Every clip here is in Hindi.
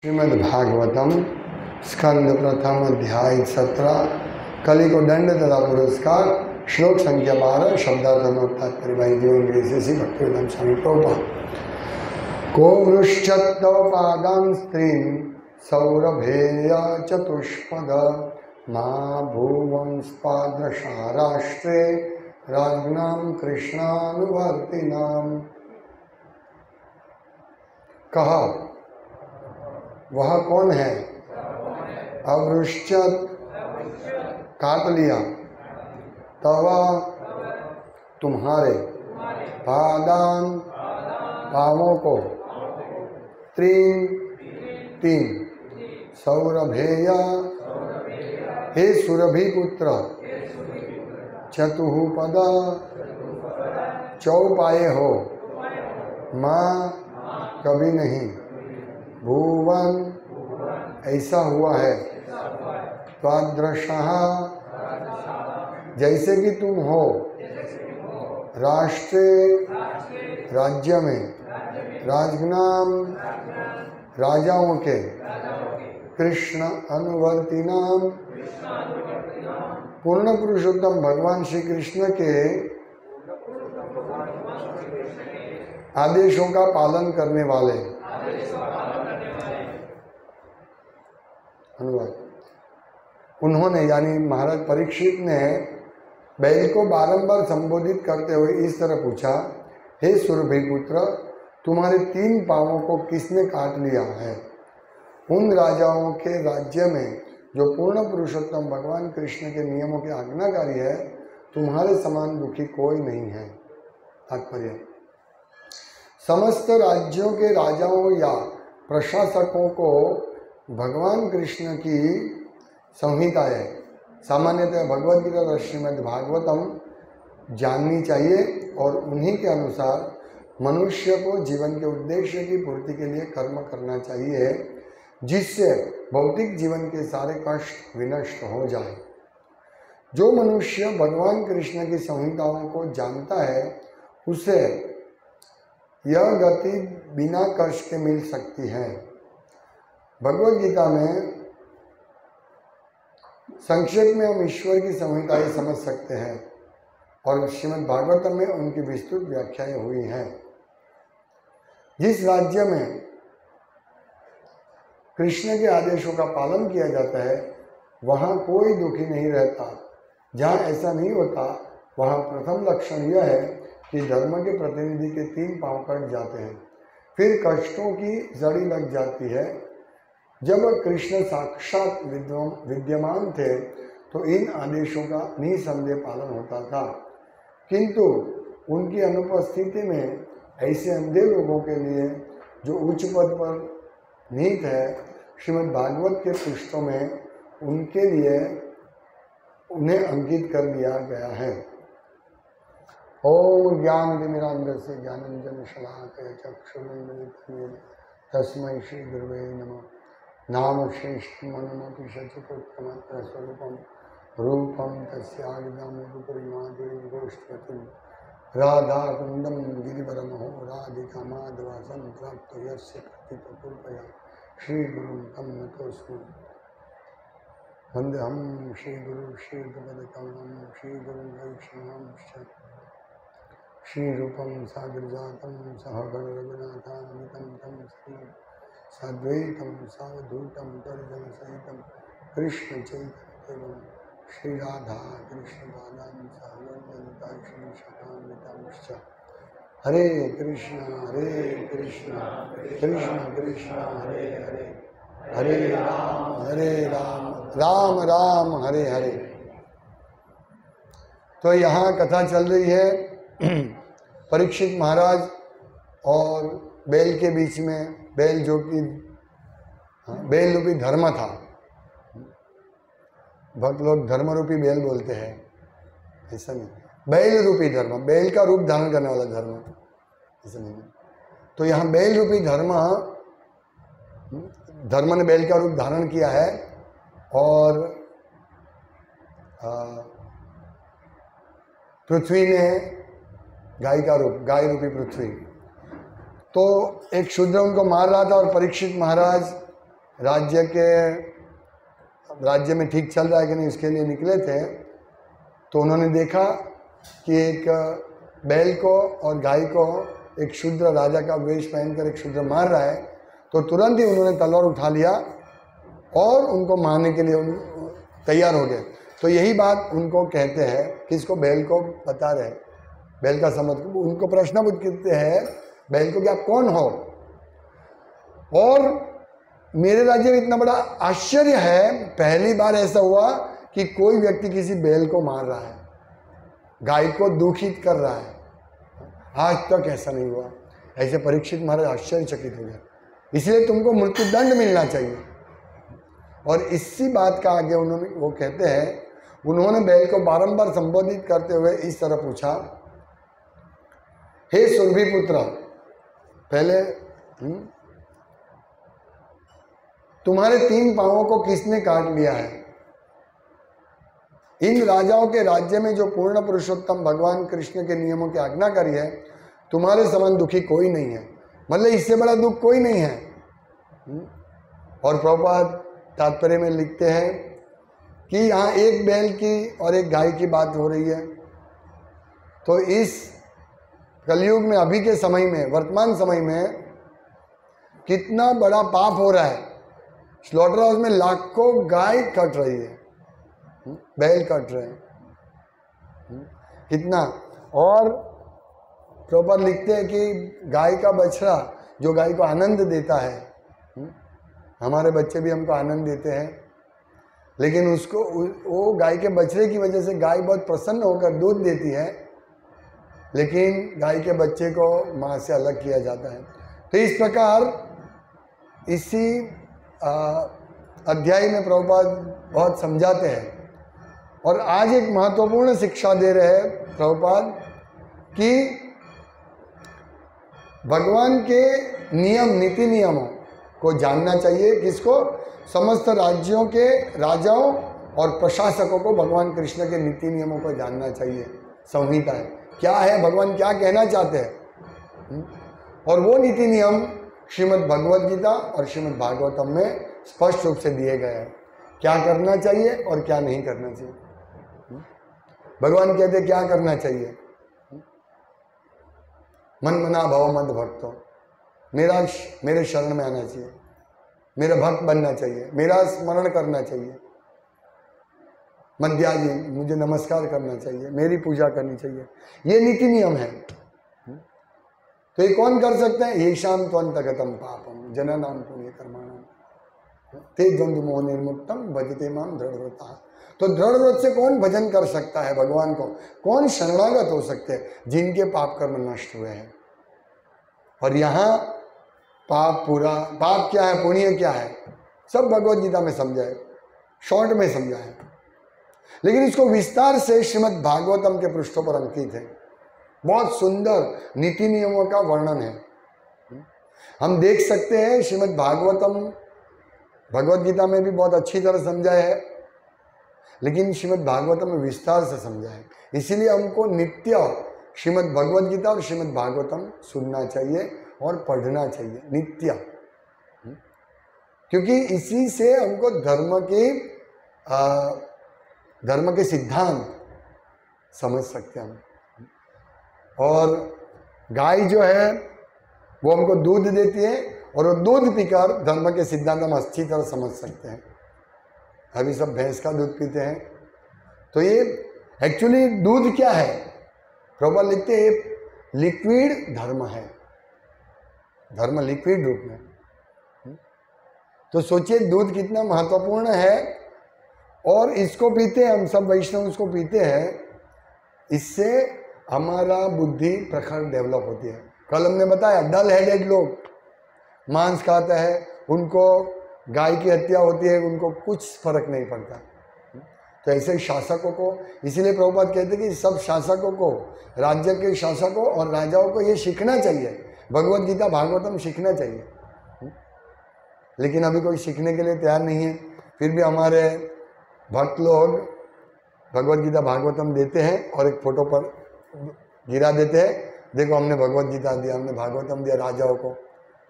श्रीमद्भागवतम स्कंद प्रथम अध्याय 17 कली को दंड तथा पुरस्कार श्लोक संख्या 12 शब्दार्थोत्तात्पर्य भक्तिवेदांत स्वामी प्रभुपाद। को वृश्चत्तवपादां स्त्रीं सौरभेय चतुष्पद मा भुवंस्पादशाराष्ट्रे राज्ञां कृष्णानुवर्तिनाम्। कहा वह कौन है? अवृश्चत काट लिया, तव तुम्हारे, पादान पावों को, तीन सौरभेय हे सुरभि पुत्र, चतुःपद चौपाए हो, माँ कभी नहीं, भुवन ऐसा हुआ है, त्वादृशः जैसे कि तुम हो, राष्ट्रे राज्य में, राजनाम राजाओं के, कृष्ण अनुवर्तिनाम पूर्ण पुरुषोत्तम भगवान श्री कृष्ण के आदेशों का पालन करने वाले। अनुवाद। उन्होंने यानी महाराज परीक्षित ने बैल को बारंबार संबोधित करते हुए इस तरह पूछा, हे सुरभि पुत्र, तुम्हारे 3 पांवों को किसने काट लिया है? उन राजाओं के राज्य में जो पूर्ण पुरुषोत्तम भगवान कृष्ण के नियमों के आज्ञाकारी है, तुम्हारे समान दुखी कोई नहीं है। तात्पर्य, समस्त राज्यों के राजाओं या प्रशासकों को भगवान कृष्ण की संहिताएं, सामान्यतः भगवद गीता और श्रीमद् भागवतम जाननी चाहिए और उन्हीं के अनुसार मनुष्य को जीवन के उद्देश्य की पूर्ति के लिए कर्म करना चाहिए, जिससे भौतिक जीवन के सारे कष्ट विनष्ट हो जाए। जो मनुष्य भगवान कृष्ण की संहिताओं को जानता है, उसे यह गति बिना कष्ट के मिल सकती है। भगवद गीता में संक्षेप में हम ईश्वर की संहिताएं समझ सकते हैं और श्रीमद् भागवतम में उनकी विस्तृत व्याख्याएं हुई हैं। जिस राज्य में कृष्ण के आदेशों का पालन किया जाता है, वहाँ कोई दुखी नहीं रहता। जहाँ ऐसा नहीं होता, वहाँ प्रथम लक्षण यह है कि धर्म के प्रतिनिधि के 3 पांव कट जाते हैं, फिर कष्टों की जड़ी लग जाती है। जब कृष्ण साक्षात विद्यमान थे तो इन आदेशों का निसंदेह पालन होता था, किंतु उनकी अनुपस्थिति में ऐसे अंधे लोगों के लिए जो उच्च पद पर नीत है, श्रीमद् भागवत के पृष्ठों में उनके लिए उन्हें अंकित कर दिया गया है। ओम ज्ञानतिमिरान्धस्य ज्ञानाञ्जनशलाकया चक्षुरुन्मिलितं तस्मै श्री गुरुवे नमः। नाम श्रेष्ठमनुमपि शतकोत्तमत्र स्वरूपं रूपं तस्यादिदामोदुपरिमाधुरीं गोष्ठवतीं राधाकुन्दं गिरिवरमहो राधिका माधवासं प्राप्तो यस्य प्रतिपकुल्पया श्रीगुरुं तं नतोऽस्मि। वन्देऽहं श्रीगुरुं श्रीयुतपदकमलं श्रीगुरुं वैष्णवांश्च श्रीरूपं साग्रजातं सहगणरघुनाथान्वितं तं श्री साद्वैतं सावधूतं तर्जनसहितं कृष्ण चैतन्यं श्री राधा कृष्ण पादां सहगणललिता श्री शाखान्वितांश्च। हरे कृष्ण कृष्ण कृष्ण हरे हरे, हरे राम राम राम हरे हरे। तो यहाँ कथा चल रही है परीक्षित महाराज और बैल के बीच में। बैल जो कि बैल रूपी धर्म था, बहुत लोग धर्म रूपी बैल बोलते हैं, ऐसा नहीं, बैल रूपी धर्म, बैल का रूप धारण करने वाला धर्म, ऐसा नहीं। तो यहाँ बैल रूपी धर्म ने बैल का रूप धारण किया है और पृथ्वी ने गाय का रूप, गाय रूपी पृथ्वी। तो एक शूद्र उनको मार रहा था और परीक्षित महाराज राज्य में ठीक चल रहा है कि नहीं उसके लिए निकले थे, तो उन्होंने देखा कि एक बैल को और गाय को एक शूद्र राजा का वेश पहनकर एक शूद्र मार रहा है। तो तुरंत ही उन्होंने तलवार उठा लिया और उनको मारने के लिए तैयार हो गए। तो यही बात उनको कहते हैं, किसको? बैल को बता रहे, बैल का समझ। उनको प्रश्न पूछते हैं बैल को कि आप कौन हो? और मेरे राज्य में इतना बड़ा आश्चर्य है, पहली बार ऐसा हुआ कि कोई व्यक्ति किसी बैल को मार रहा है, गाय को दुखित कर रहा है। आज तक ऐसा नहीं हुआ। ऐसे परीक्षित महाराज आश्चर्यचकित हो गए। इसलिए तुमको मृत्युदंड मिलना चाहिए। और इसी बात का आगे वो कहते हैं, उन्होंने बैल को बारंबार संबोधित करते हुए इस तरह पूछा, हे सुरभि पुत्र, पहले तुम्हारे 3 पांवों को किसने काट लिया है? इन राजाओं के राज्य में जो पूर्ण पुरुषोत्तम भगवान कृष्ण के नियमों की आज्ञाकारी है, तुम्हारे समान दुखी कोई नहीं है। मतलब इससे बड़ा दुख कोई नहीं है। और प्रभुपाद तात्पर्य में लिखते हैं कि यहाँ एक बैल की और एक गाय की बात हो रही है। तो इस कलयुग में, अभी के समय में, वर्तमान समय में कितना बड़ा पाप हो रहा है। स्लॉटर हाउस में लाखों गाय कट रही है, बैल कट रहे हैं, कितना। और प्रॉपर लिखते हैं कि गाय का बछड़ा जो गाय को आनंद देता है, हमारे बच्चे भी हमको आनंद देते हैं, लेकिन उसको वो गाय के बछड़े की वजह से गाय बहुत प्रसन्न होकर दूध देती है, लेकिन गाय के बच्चे को माँ से अलग किया जाता है। तो इस प्रकार इसी अध्याय में प्रभुपाद बहुत समझाते हैं। और आज एक महत्वपूर्ण शिक्षा दे रहे हैं प्रभुपाद कि भगवान के नियम, नीति नियमों को जानना चाहिए। किसको? समस्त राज्यों के राजाओं और प्रशासकों को भगवान कृष्ण के नीति नियमों को जानना चाहिए। संहिता है, क्या है, भगवान क्या कहना चाहते हैं। और वो नीति नियम श्रीमद् भगवद गीता और श्रीमद् भागवतम में स्पष्ट रूप से दिए गए हैं, क्या करना चाहिए और क्या नहीं करना चाहिए। भगवान कहते क्या करना चाहिए? मन मना भव मद भक्तो, मेरे शरण में आना चाहिए, मेरा भक्त बनना चाहिए, मेरा स्मरण करना चाहिए, मध्याजी मुझे नमस्कार करना चाहिए, मेरी पूजा करनी चाहिए। ये नीति नियम है। तो ये कौन कर सकते हैं? ये शाम त्वंतगतम पापम जननाम पुण्य कर्माणाम ते द्वंद्व मोह निर्मुक्तम भजते माम दृढ़व्रता। तो दृढ़व्रत से कौन भजन कर सकता है भगवान को? कौन शरणागत हो सकते हैं? जिनके पाप कर्म नष्ट हुए हैं। और यहाँ पाप क्या है, पुण्य क्या है, सब भगवद गीता में समझा है, शॉर्ट में समझा है, लेकिन इसको विस्तार से श्रीमद् भागवतम के पृष्ठों पर अंकित है। बहुत सुंदर नीति नियमों का वर्णन है। हम देख सकते हैं श्रीमद् भागवतम भगवद गीता में भी बहुत अच्छी तरह समझा है, लेकिन श्रीमद् भागवतम में विस्तार से समझा है। इसीलिए हमको नित्य श्रीमद् भगवद गीता और श्रीमद् भागवतम सुनना चाहिए और पढ़ना चाहिए नित्य, क्योंकि इसी से हमको धर्म के सिद्धांत समझ सकते हैं हम। और गाय जो है वो हमको दूध देती है, और वो दूध पीकर धर्म के सिद्धांत हम अच्छी तरह समझ सकते हैं। अभी सब भैंस का दूध पीते हैं, तो ये एक्चुअली दूध क्या है? प्रॉपर लिखते हैं लिक्विड धर्म है, धर्म लिक्विड रूप में। तो सोचिए दूध कितना महत्वपूर्ण है, और इसको पीते हैं हम सब वैष्णव, इसको पीते हैं, इससे हमारा बुद्धि प्रखर डेवलप होती है। कल हमने बताया डल हेडेड लोग मांस खाते हैं, उनको गाय की हत्या होती है, उनको कुछ फर्क नहीं पड़ता। तो ऐसे शासकों को, इसीलिए प्रभुपाद कहते हैं कि सब शासकों को, राज्य के शासकों और राजाओं को ये सीखना चाहिए, भगवद गीता भागवतम सीखना चाहिए। लेकिन अभी कोई सीखने के लिए तैयार नहीं है। फिर भी हमारे भक्त लोग भगवद गीता भागवतम देते हैं और एक फोटो पर गिरा देते हैं, देखो हमने भगवद गीता दिया, हमने भागवतम दिया राजाओं को,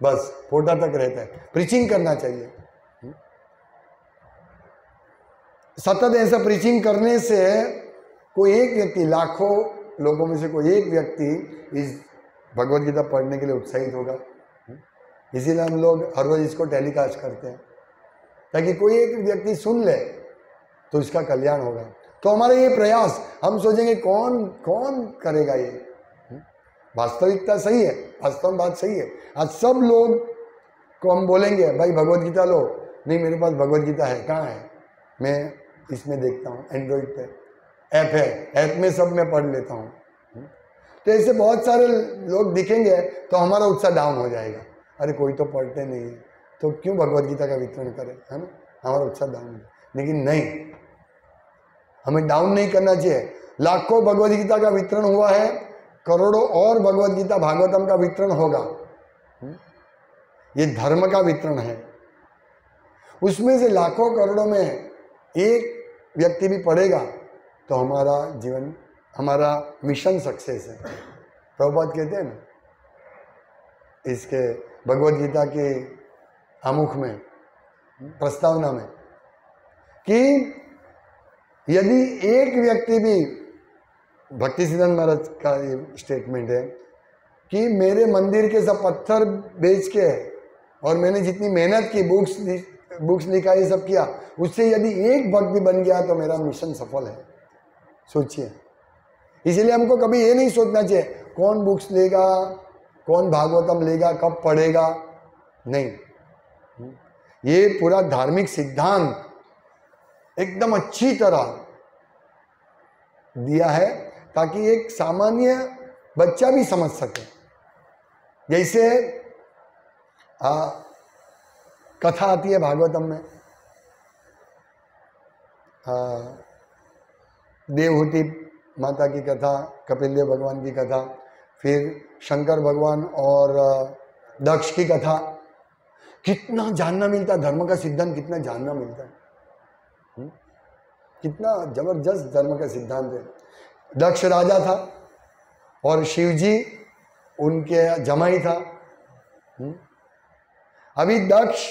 बस फोटो तक रहता है। प्रीचिंग करना चाहिए। सतत ऐसा प्रीचिंग करने से कोई एक व्यक्ति, लाखों लोगों में से कोई एक व्यक्ति इस भगवद गीता पढ़ने के लिए उत्साहित होगा। इसीलिए हम लोग हर रोज इसको टेलीकास्ट करते हैं, ताकि कोई एक व्यक्ति सुन ले तो इसका कल्याण होगा। तो हमारा ये प्रयास, हम सोचेंगे कौन कौन करेगा ये, वास्तविकता सही है, वास्तव में बात सही है। आज सब लोग को हम बोलेंगे भाई भगवद गीता लो, नहीं मेरे पास भगवद गीता है, कहाँ है, मैं इसमें देखता हूँ, एंड्रॉइड पे ऐप है, ऐप में सब मैं पढ़ लेता हूँ। तो ऐसे बहुत सारे लोग दिखेंगे तो हमारा उत्साह डाउन हो जाएगा, अरे कोई तो पढ़ते नहीं है तो क्यों भगवद गीता का वितरण करें, है ना, हमारा उत्साह डाउन हो। लेकिन नहीं, हमें डाउन नहीं करना चाहिए। लाखों भगवद गीता का वितरण हुआ है, करोड़ों और भगवद गीता भागवतम का वितरण होगा। ये धर्म का वितरण है, उसमें से लाखों करोड़ों में एक व्यक्ति भी पढ़ेगा तो हमारा जीवन, हमारा मिशन सक्सेस है। प्रभुपाद कहते हैं ना इसके भगवद गीता के आमुख में, प्रस्तावना में, कि यदि एक व्यक्ति भी, भक्ति सिद्धांत महाराज का ये स्टेटमेंट है कि मेरे मंदिर के सब पत्थर बेच के और मैंने जितनी मेहनत की, बुक्स लिखा, ये सब किया, उससे यदि एक भक्त भी बन गया तो मेरा मिशन सफल है। सोचिए, इसीलिए हमको कभी ये नहीं सोचना चाहिए कौन बुक्स लेगा, कौन भागवतम लेगा, कब पढ़ेगा, नहीं। ये पूरा धार्मिक सिद्धांत एकदम अच्छी तरह दिया है ताकि एक सामान्य बच्चा भी समझ सके। जैसे कथा आती है भागवतम में, देवहूति माता की कथा, कपिल देव भगवान की कथा, फिर शंकर भगवान और दक्ष की कथा। कितना जानना मिलता है, धर्म का सिद्धांत कितना जानना मिलता है, कितना जबरदस्त धर्म का सिद्धांत है। दक्ष राजा था और शिवजी उनके जमाई था। अभी दक्ष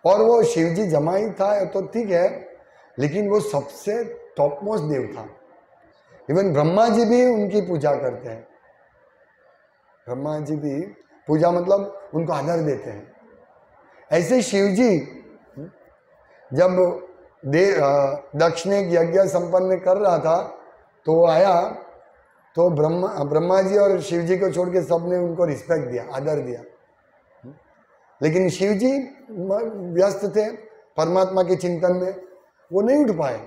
और वो शिवजी जमाई था तो ठीक है, लेकिन वो सबसे टॉप मोस्ट देव था। इवन ब्रह्मा जी भी उनकी पूजा करते हैं। ब्रह्मा जी भी पूजा मतलब उनको आदर देते हैं। ऐसे शिवजी जब दक्ष ने यज्ञ संपन्न कर रहा था तो वो आया तो ब्रह्मा जी और शिवजी को छोड़ के सबने उनको रिस्पेक्ट दिया, आदर दिया। लेकिन शिवजी व्यस्त थे परमात्मा के चिंतन में, वो नहीं उठ पाए।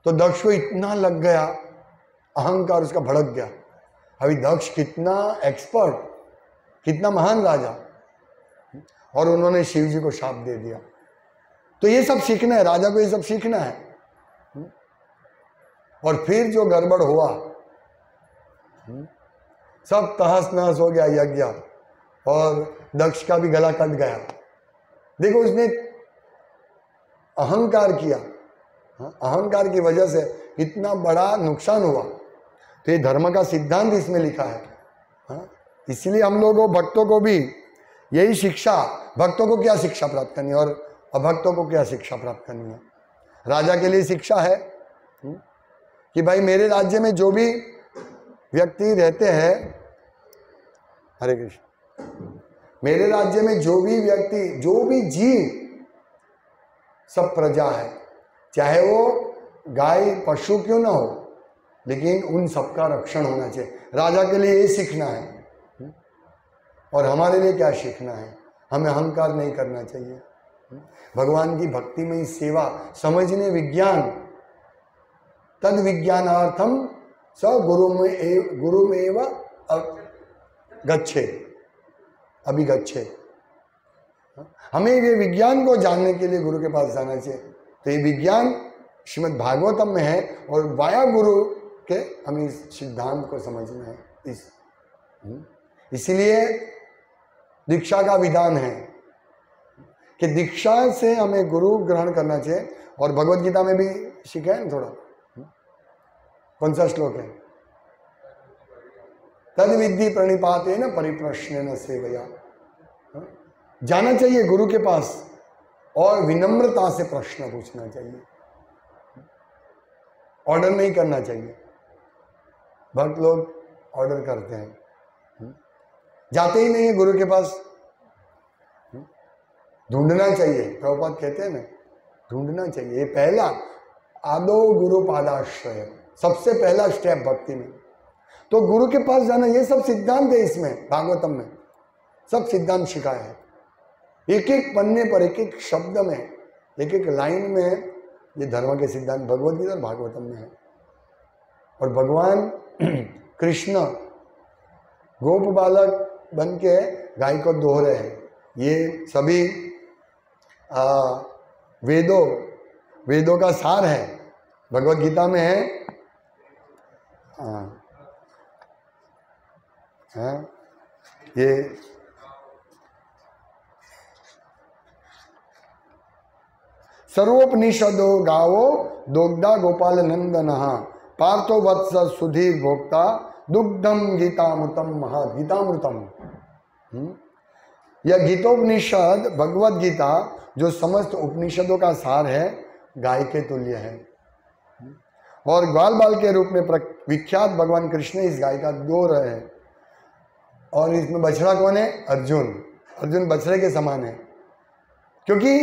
तो दक्ष को इतना लग गया, अहंकार उसका भड़क गया। अभी दक्ष कितना एक्सपर्ट, कितना महान राजा, और उन्होंने शिवजी को शाप दे दिया। तो ये सब सीखना है, राजा को ये सब सीखना है। और फिर जो गड़बड़ हुआ, सब तहस नहस हो गया यज्ञ, और दक्ष का भी गला कट गया। देखो उसने अहंकार किया, अहंकार की वजह से इतना बड़ा नुकसान हुआ। तो ये धर्म का सिद्धांत इसमें लिखा है। इसलिए हम लोगों भक्तों को भी यही शिक्षा, भक्तों को क्या शिक्षा प्राप्त करनी है और अभक्तों को क्या शिक्षा प्राप्त करनी है। राजा के लिए शिक्षा है कि भाई मेरे राज्य में जो भी व्यक्ति रहते हैं, हरे कृष्ण, मेरे राज्य में जो भी व्यक्ति, जो भी जीव, सब प्रजा है, चाहे वो गाय पशु क्यों ना हो, लेकिन उन सबका रक्षण होना चाहिए। राजा के लिए ये सीखना है। और हमारे लिए क्या सीखना है, हमें अहंकार नहीं करना चाहिए। भगवान की भक्ति में सेवा समझने विज्ञान, तद विज्ञानार्थम स गुरुमेव गच्छे, अभिगच्छे। हमें ये विज्ञान को जानने के लिए गुरु के पास जाना चाहिए। तो ये विज्ञान श्रीमद् भागवतम में है और वाया गुरु के हमें इस सिद्धांत को समझना है। इसीलिए दीक्षा का विधान है कि दीक्षा से हमें गुरु ग्रहण करना चाहिए। और भगवत गीता में भी सीखा है ना थोड़ा, कौन सा श्लोक है, तद विद्धि प्रणिपाते न परिप्रश्न सेवया। जाना चाहिए गुरु के पास और विनम्रता से प्रश्न पूछना चाहिए। ऑर्डर नहीं करना चाहिए। भक्त लोग ऑर्डर करते हैं, जाते ही नहीं है गुरु के पास। ढूंढना चाहिए, प्रभुपाद कहते हैं ना, ढूंढना चाहिए। ये पहला आदो गुरु पादाश्रय, सबसे पहला स्टेप भक्ति में। तो गुरु के पास जाना, ये सब सिद्धांत है इसमें, भागवतम में सब सिद्धांत सिखाया है। एक एक पन्ने पर, एक एक शब्द में, एक एक लाइन में ये धर्म के सिद्धांत भगवद गीता और भागवतम में है। और भगवान कृष्ण गोप बालक बन के गाय को दोह रहे हैं। ये सभी वेदों का सार है, भगवद गीता में है। ये सर्वोपनिषदो गावो दोग्धा गोपाल नंदन पार्थो वत्स सुधीर भोक्ता दुग्धम गीतामृतम महा गीतामृतम। यह गीतोपनिषद भगवद गीता जो समस्त उपनिषदों का सार है, गाय के तुल्य है। और ग्वाल बाल के रूप में विख्यात भगवान कृष्ण इस गाय का दो रहे हैं। और इसमें बछड़ा कौन है? अर्जुन। अर्जुन बछड़े के समान है, क्योंकि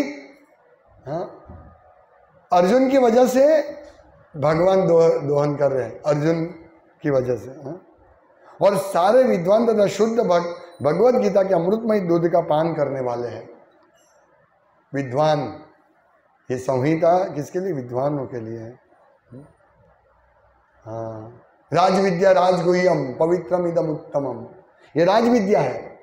अर्जुन की वजह से भगवान दोहन कर रहे हैं, अर्जुन की वजह से। और सारे विद्वान तथा शुद्ध भक्त भगवद गीता के अमृतमय दूध का पान करने वाले हैं। विद्वान, ये संहिता किसके लिए? विद्वानों के लिए है। हाँ, राजविद्या राजगुह्यम पवित्रम इदम उत्तमम, ये राजविद्या है।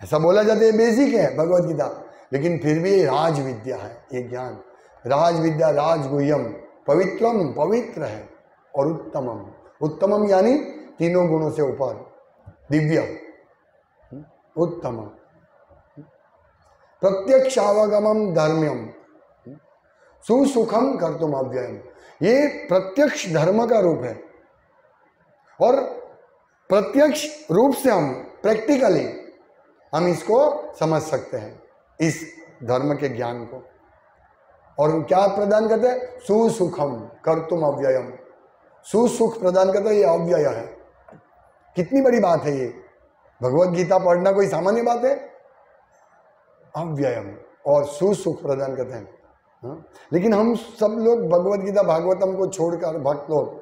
ऐसा बोला जाता है, बेसिक है भगवद गीता, लेकिन फिर भी ये राजविद्या है, ये ज्ञान। राजविद्या राजगुह्यम पवित्रम, पवित्र है, और उत्तमम, उत्तमम यानी तीनों गुणों से ऊपर, दिव्य, उत्तमम। प्रत्यक्षावगमम धर्म्यम सुसुखम कर्तुम अव्ययम, ये प्रत्यक्ष धर्म का रूप है। और प्रत्यक्ष रूप से हम प्रैक्टिकली हम इसको समझ सकते हैं, इस धर्म के ज्ञान को। और क्या प्रदान करते हैं? सुसुखम कर्तुम अव्ययम, सुसुख प्रदान करता है, ये अव्यय है। कितनी बड़ी बात है ये। भगवद गीता पढ़ना कोई सामान्य बात है? अव्ययम और सुसुख प्रदान करते हैं। लेकिन हम सब लोग भगवद गीता भागवतम को छोड़कर, भक्त लोग,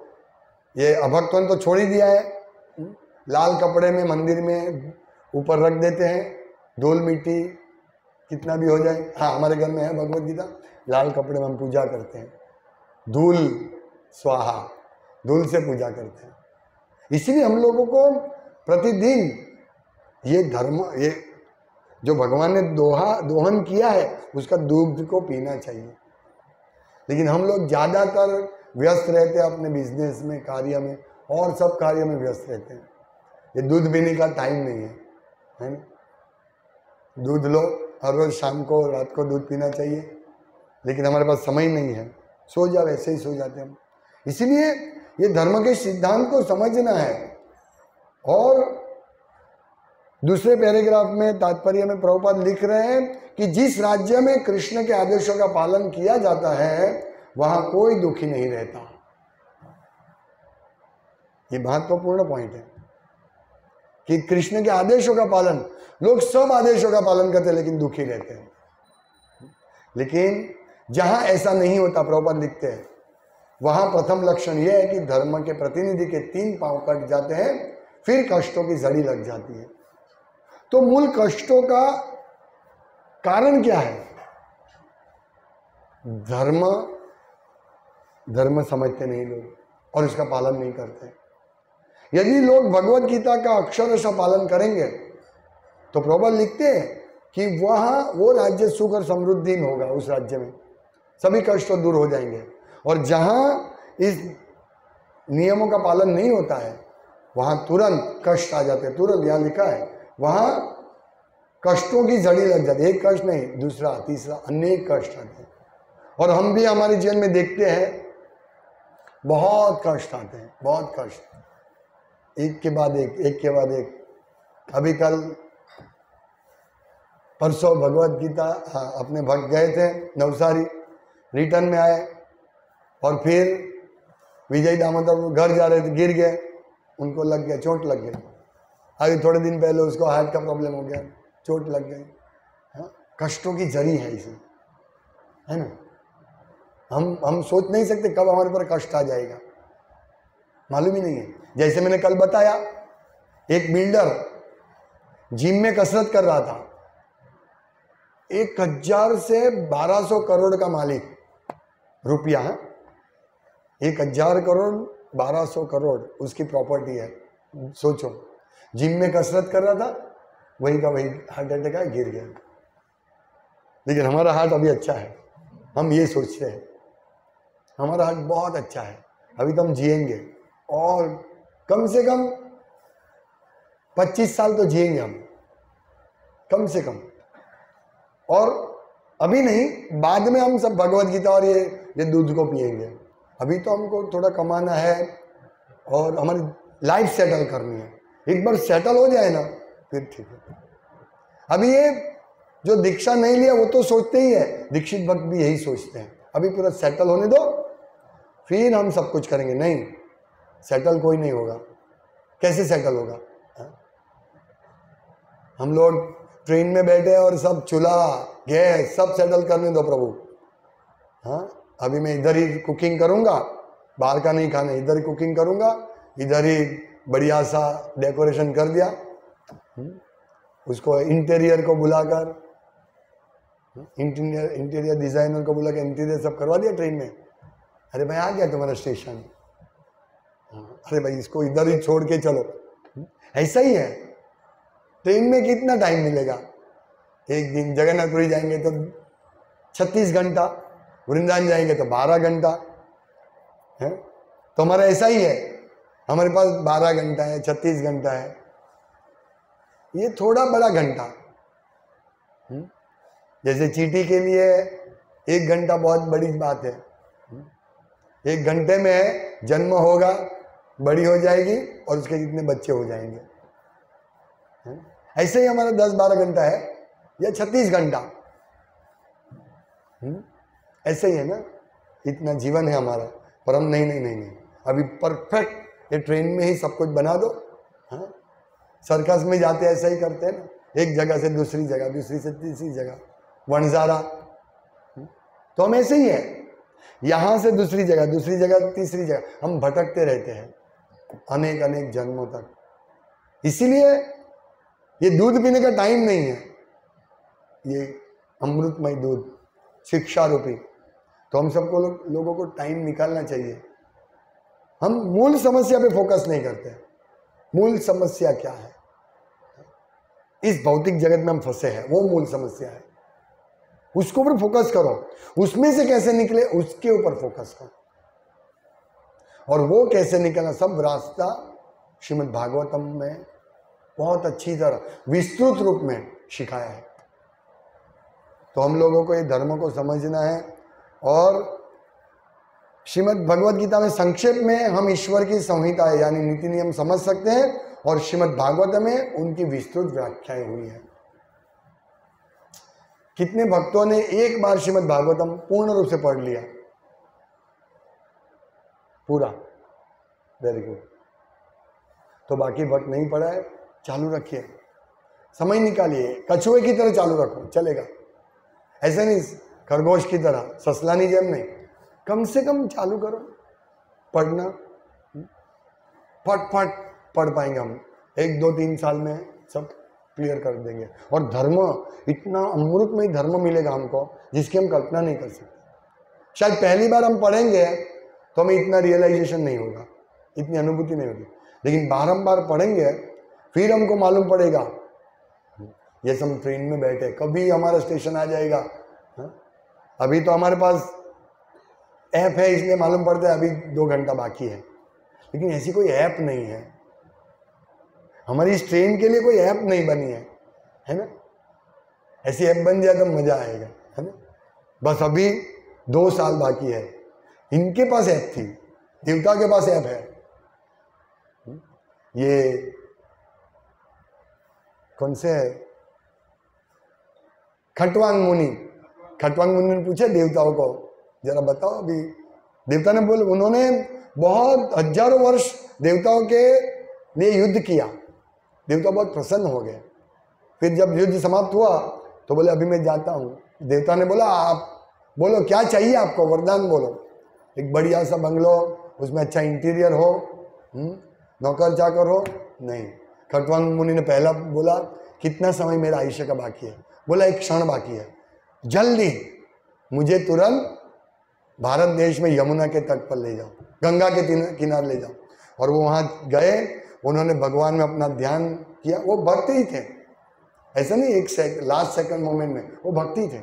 ये अभक्तों ने तो छोड़ ही दिया है। लाल कपड़े में मंदिर में ऊपर रख देते हैं, धूल मिट्टी कितना भी हो जाए। हाँ, हमारे घर में है भगवद गीता, लाल कपड़े में हम पूजा करते हैं, धूल स्वाहा, धूल से पूजा करते हैं। इसीलिए हम लोगों को प्रतिदिन ये धर्म, ये जो भगवान ने दोहन किया है, उसका दूध को पीना चाहिए। लेकिन हम लोग ज़्यादातर व्यस्त रहते हैं अपने बिजनेस में, कार्य में, और सब कार्य में व्यस्त रहते हैं। ये दूध पीने का टाइम नहीं है ना? दूध लो, हर रोज शाम को रात को दूध पीना चाहिए, लेकिन हमारे पास समय नहीं है। सो जाओ, ऐसे ही सो जाते हैं हम। इसीलिए ये धर्म के सिद्धांत को समझना है। और दूसरे पैराग्राफ में तात्पर्य में प्रभुपाद लिख रहे हैं कि जिस राज्य में कृष्ण के आदेशों का पालन किया जाता है, वहां कोई दुखी नहीं रहता। ये महत्वपूर्ण पॉइंट है कि कृष्ण के आदेशों का पालन, लोग सब आदेशों का पालन करते हैं लेकिन दुखी रहते हैं। लेकिन जहां ऐसा नहीं होता, प्रभुपाद लिखते हैं, वहां प्रथम लक्षण यह है कि धर्म के प्रतिनिधि के 3 पांव कट जाते हैं, फिर कष्टों की जड़ी लग जाती है। तो मूल कष्टों का कारण क्या है? धर्म समझते नहीं लोग और इसका पालन नहीं करते। यदि लोग भगवद गीता का अक्षरशः पालन करेंगे तो प्रभुपाद लिखते हैं कि वहाँ वो राज्य सुख और समृद्धि में होगा, उस राज्य में सभी कष्ट दूर हो जाएंगे। और जहाँ इस नियमों का पालन नहीं होता है, वहाँ तुरंत कष्ट आ जाते हैं। तुरंत यहाँ लिखा है, वहाँ कष्टों की जड़ी लग जाती है। एक कष्ट नहीं, दूसरा, तीसरा, अनेक कष्ट आते हैं। और हम भी हमारे जीवन में देखते हैं, बहुत कष्ट आते हैं, बहुत कष्ट, एक के बाद एक। अभी कल परसों भगवद गीता अपने भक्त गए थे नवसारी, रिटर्न में आए और फिर विजय दामोदर घर जा रहे थे, गिर गए, उनको लग गया, चोट लग गई। अभी थोड़े दिन पहले उसको हार्ट का प्रॉब्लम हो गया, चोट लग गई। हाँ, कष्टों की जरी है इसे, है ना। हम सोच नहीं सकते कब हमारे पर कष्ट आ जाएगा, मालूम ही नहीं है। जैसे मैंने कल बताया, एक बिल्डर जिम में कसरत कर रहा था, 1000 से 1200 करोड़ का मालिक, रुपया, 1000 करोड़ 1200 करोड़ उसकी प्रॉपर्टी है। सोचो, जिम में कसरत कर रहा था, वही का वही हार्ट अटैक आया, गिर गया। लेकिन हमारा हार्ट अभी अच्छा है, हम ये सोचते हैं हमारा हार्ट बहुत अच्छा है, अभी तो हम जिएंगे और कम से कम 25 साल तो जिएंगे हम, कम से कम। और अभी नहीं, बाद में हम सब भगवत गीता और ये दूध को पिएंगे। अभी तो हमको थोड़ा कमाना है और हमारी लाइफ सेटल करनी है। एक बार सेटल हो जाए ना, फिर ठीक है। अभी ये जो दीक्षा नहीं लिया वो तो सोचते ही है, दीक्षित भक्त भी यही सोचते हैं, अभी पूरा सेटल होने दो फिर हम सब कुछ करेंगे। नहीं, सेटल कोई नहीं होगा। कैसे सेटल होगा? हम लोग ट्रेन में बैठे और सब चूल्हा गैस सब सेटल करने दो प्रभु। हाँ, अभी मैं इधर ही कुकिंग करूंगा, बाहर का नहीं खाना, इधर ही कुकिंग करूंगा, इधर ही बढ़िया सा डेकोरेशन कर दिया, उसको इंटीरियर को बुलाकर, इंटीरियर डिजाइनर को बुला के इंटीरियर सब करवा दिया ट्रेन में। अरे भाई, आ गया तुम्हारा स्टेशन, अरे भाई इसको इधर ही छोड़ के चलो। ऐसा ही है, ट्रेन में कितना टाइम मिलेगा? एक दिन जगन्नाथपुरी जाएंगे तो 36 घंटा, वृंदावन जाएंगे तो 12 घंटा है। तो हमारा ऐसा ही है, हमारे पास 12 घंटा है, 36 घंटा है, ये थोड़ा बड़ा घंटा। जैसे चींटी के लिए 1 घंटा बहुत बड़ी बात है। 1 घंटे में जन्म होगा, बड़ी हो जाएगी और उसके जितने बच्चे हो जाएंगे। ऐसे ही हमारा 10-12 घंटा है या 36 घंटा, ऐसे ही है ना, इतना जीवन है हमारा। पर हम नहीं, अभी परफेक्ट ये ट्रेन में ही सब कुछ बना दो। हाँ, सर्कस में जाते ऐसा ही करते हैं ना, एक जगह से दूसरी जगह, दूसरी से तीसरी जगह, वनजारा। तो हम ऐसे ही है, यहां से दूसरी जगह, दूसरी जगह तीसरी जगह, हम भटकते रहते हैं अनेक अनेक जन्मों तक। इसीलिए ये दूध पीने का टाइम नहीं है, ये अमृतमय दूध, शिक्षा रूपी। तो हम सबको लोगों को टाइम निकालना चाहिए। हम मूल समस्या पे फोकस नहीं करते। मूल समस्या क्या है? इस भौतिक जगत में हम फंसे हैं, वो मूल समस्या है। उसके ऊपर फोकस करो, उसमें से कैसे निकले उसके ऊपर फोकस करो। और वो कैसे निकलना, सब रास्ता श्रीमद् भागवतम में बहुत अच्छी तरह विस्तृत रूप में सिखाया है। तो हम लोगों को ये धर्म को समझना है। और श्रीमद् भगवत गीता में संक्षेप में हम ईश्वर की संहिता यानी नीति नियम समझ सकते हैं, और श्रीमद् भागवत में उनकी विस्तृत व्याख्याएं हुई है। कितने भक्तों ने एक बार श्रीमद् भागवतम पूर्ण रूप से पढ़ लिया? पूरा, वेरी गुड। तो बाकी भक्त नहीं पढ़ा है, चालू रखिए, समय निकालिए, कछुए की तरह चालू रखो, चलेगा। ऐसे नहीं खरगोश की तरह, ससलानी जेम नहीं, कम से कम चालू करो पढ़ना। फट फट पढ़ पाएंगे हम, 1-2-3 साल में सब क्लियर कर देंगे। और धर्म, इतना अमृतमय धर्म मिलेगा हमको जिसकी हम कल्पना नहीं कर सकते। शायद पहली बार हम पढ़ेंगे तो हमें इतना रियलाइजेशन नहीं होगा, इतनी अनुभूति नहीं होगी, लेकिन बारंबार पढ़ेंगे फिर हमको मालूम पड़ेगा। जैसे हम ट्रेन में बैठे, कभी हमारा स्टेशन आ जाएगा। अभी तो हमारे पास ऐप है इसलिए मालूम पड़ता है अभी 2 घंटा बाकी है, लेकिन ऐसी कोई ऐप नहीं है। हमारी इस ट्रेन के लिए कोई ऐप नहीं बनी है ना। ऐसी ऐप बन जाए तो मजा आएगा, है ना। बस अभी 2 साल बाकी है। इनके पास ऐप थी, देवता के पास ऐप है। ये कौन से है? खटवांग मुनि ने पूछा देवताओं को, जरा बताओ। अभी देवता ने बोले, उन्होंने बहुत हजारों वर्ष देवताओं के लिए युद्ध किया, देवता बहुत प्रसन्न हो गए। फिर जब युद्ध समाप्त हुआ तो बोले अभी मैं जाता हूँ। देवता ने बोला आप बोलो क्या चाहिए आपको, वरदान बोलो। एक बढ़िया सा बंगलो, उसमें अच्छा इंटीरियर हो, नौकर चाकर हो, नहीं। खट्वांग मुनि ने पहला बोला कितना समय मेरा आयुष्य का बाकी है, बोला एक क्षण बाकी है, जल्दी मुझे तुरंत भारत देश में यमुना के तट पर ले जाओ, गंगा के किनारे ले जाओ। और वो वहाँ गए, उन्होंने भगवान में अपना ध्यान किया। वो भक्ति ही थे, ऐसा नहीं एक लास्ट सेकंड मोमेंट में, वो भक्ति थे।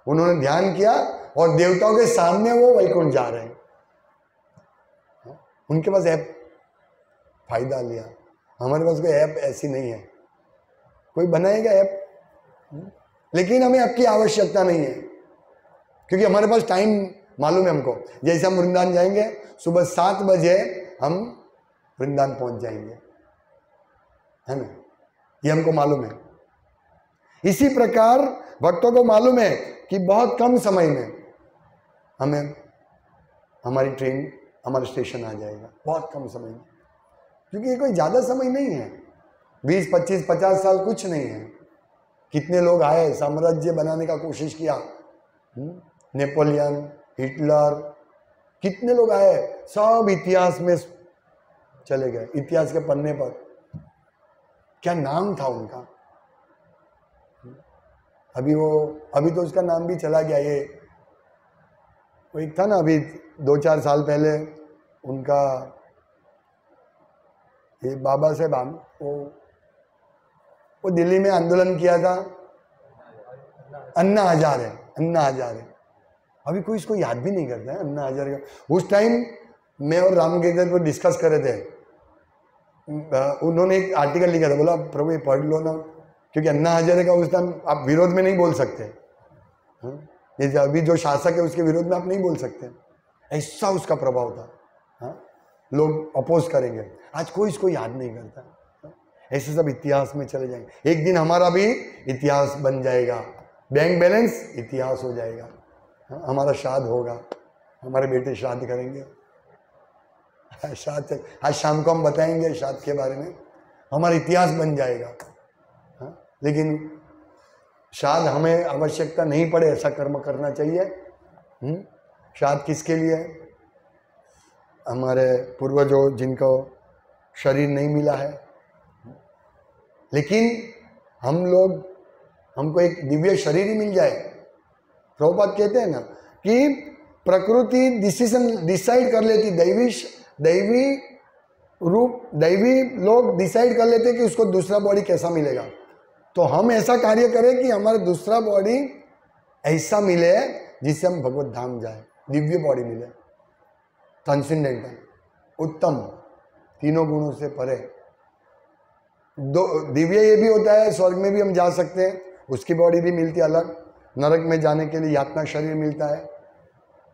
उन्होंने ध्यान किया और देवताओं के सामने वो वैकुंठ जा रहे हैं। उनके पास ऐप फायदा लिया, हमारे पास कोई ऐप ऐसी नहीं है। कोई बनाएगा ऐप, लेकिन हमें ऐप की आवश्यकता नहीं है, क्योंकि हमारे पास टाइम मालूम है हमको। जैसे हम वृंदावन जाएंगे सुबह 7 बजे हम वृंदावन पहुंच जाएंगे, है ना, ये हमको मालूम है। इसी प्रकार भक्तों को मालूम है कि बहुत कम समय में हमें हमारी ट्रेन हमारे स्टेशन आ जाएगा, बहुत कम समय में, क्योंकि ये कोई ज़्यादा समय नहीं है। 20, 25, 50 साल कुछ नहीं है। कितने लोग आए, साम्राज्य बनाने का कोशिश किया, नेपोलियन, हिटलर, कितने लोग आए, सब इतिहास में चले गए, इतिहास के पन्ने पर। क्या नाम था उनका, अभी तो उसका नाम भी चला गया। ये वो एक था ना, अभी 2-4 साल पहले उनका, ये बाबा साहेब, वो दिल्ली में आंदोलन किया था, अन्ना हजारे। अभी कोई इसको याद भी नहीं करता है अन्ना हजारे का। उस टाइम मैं और रामगिरधर को डिस्कस कर रहे थे, उन्होंने एक आर्टिकल लिखा था, बोला प्रभु ये पढ़ लो ना, क्योंकि अन्ना हजारे का उस टाइम आप विरोध में नहीं बोल सकते। ये अभी जो शासक है उसके विरोध में आप नहीं बोल सकते, ऐसा उसका प्रभाव था। लोग अपोज करेंगे। आज कोई इसको याद नहीं करता। ऐसे सब इतिहास में चले जाएंगे। एक दिन हमारा भी इतिहास बन जाएगा, बैंक बैलेंस इतिहास हो जाएगा। हमारा श्राद्ध होगा, हमारे बेटे श्राद्ध करेंगे, श्राद्ध आज शाम को हम बताएंगे श्राद्ध के बारे में, हमारा इतिहास बन जाएगा। लेकिन श्राद्ध हमें आवश्यकता नहीं पड़े ऐसा कर्म करना चाहिए। श्राद्ध किसके लिए? हमारे पूर्वजों जिनको शरीर नहीं मिला है, लेकिन हमको एक दिव्य शरीर ही मिल जाए। प्रभुपाद कहते हैं ना कि प्रकृति डिसाइड कर लेती, दैवी लोग डिसाइड कर लेते कि उसको दूसरा बॉडी कैसा मिलेगा। तो हम ऐसा कार्य करें कि हमारा दूसरा बॉडी ऐसा मिले जिससे हम भगवत धाम जाए, दिव्य बॉडी मिले, ट्रांसेंडेंटल, उत्तम, तीनों गुणों से परे। दिव्य ये भी होता है, स्वर्ग में भी हम जा सकते हैं, उसकी बॉडी भी मिलती है अलग, नरक में जाने के लिए यातना शरीर मिलता है।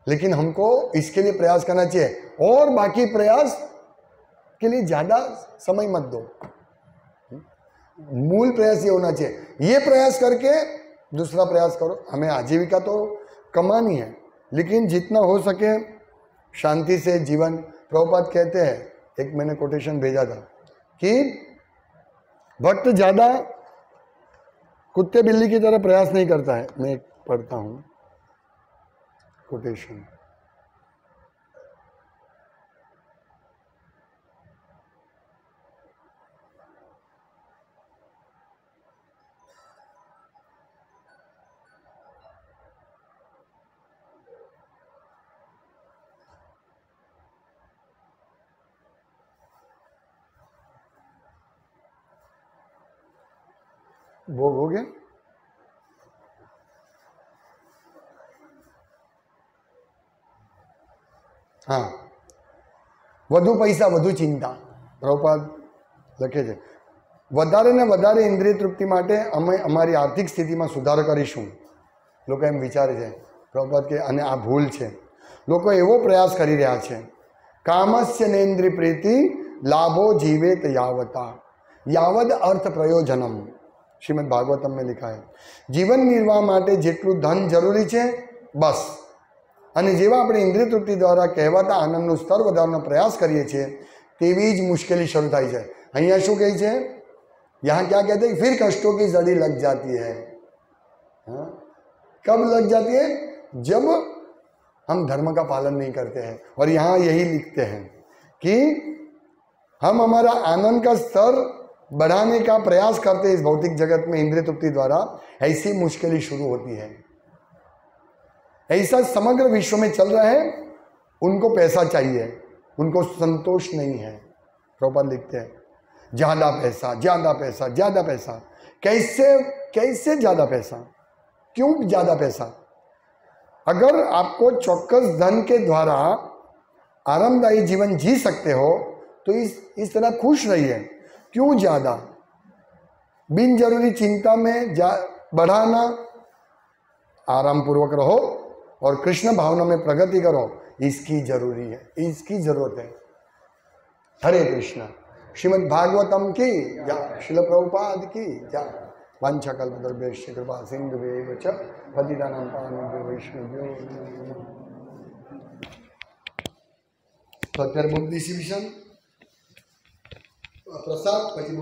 लेकिन हमको इसके लिए प्रयास करना चाहिए, और बाकी प्रयास के लिए ज़्यादा समय मत दो। मूल प्रयास ये होना चाहिए, ये प्रयास करके दूसरा प्रयास करो। हमें आजीविका तो कमानी है, लेकिन जितना हो सके शांति से जीवन। प्रभुपाद कहते हैं, एक मैंने कोटेशन भेजा था कि भक्त ज़्यादा कुत्ते बिल्ली की तरह प्रयास नहीं करता है। मैं एक पढ़ता हूँ कोटेशन। वो हो गया। हाँ, વધુ પૈસા વધુ ચિંતા, પ્રભુપાદ લખે છે, વધારે ને વધારે ઇન્દ્રિય તૃપ્તિ માટે અમે અમારી આર્થિક સ્થિતિમાં સુધારો કરીશું, લોકો એમ વિચારે છે। પ્રભુપાદ કે અને આ ભૂલ છે। લોકો એવો પ્રયાસ કરી રહ્યા છે, કામસ્ય નેન્દ્રિય પ્રીતિ લાભો જીવેત યાવતા યાવદ અર્થ પ્રયોજનમ। શ્રીમદ ભાગવતમ में लिखा है, जीवन निर्वाह માટે જેટલું ધન જરૂરી છે બસ અને જેવા આપણે ઇન્દ્રિય તૃપ્તિ દ્વારા કહેવાતા આનંદનું સ્તર વધારવાનો પ્રયાસ કરીએ છીએ તેવી જ મુશ્કેલી શરૂ થાય છે. અહીંયા શું કહે છે? यहाँ क्या कहते हैं? फिर कष्टों की जड़ी लग जाती है. हाँ, कब लग जाती है? जब हम धर्म का पालन नहीं करते हैं. और यहाँ यही लिखते हैं कि हम हमारा आनंद का स्तर बढ़ाने का प्रयास करते हैं इस भौतिक जगत में इंद्रिय तृप्ति द्वारा, ऐसी मुश्किलें शुरू होती है. ऐसा समग्र विश्व में चल रहा है. उनको पैसा चाहिए, उनको संतोष नहीं है. प्रॉपर लिखते हैं ज्यादा पैसा, ज्यादा पैसा, ज्यादा पैसा. कैसे कैसे ज्यादा पैसा? क्यों ज्यादा पैसा? अगर आपको चौक्कस धन के द्वारा आरामदायी जीवन जी सकते हो तो इस तरह खुश रहिए. क्यों ज्यादा? बिन जरूरी चिंता में बढ़ाना. आराम पूर्वक रहो और कृष्ण भावना में प्रगति करो. इसकी जरूरी है, इसकी जरूरत है. हरे कृष्णा. श्रीमद् भागवतम की जय. श्रील प्रभुपाद की जय. वांछाकल्पतरुभ्यश्च कृपा सिन्धुभ्यैव च पतितानां पावनेभ्यो वैष्णवेभ्यो नमः. तो અત્યારે બુક ડિસ્ટ્રીબ્યુશન પ્રસાદ પછી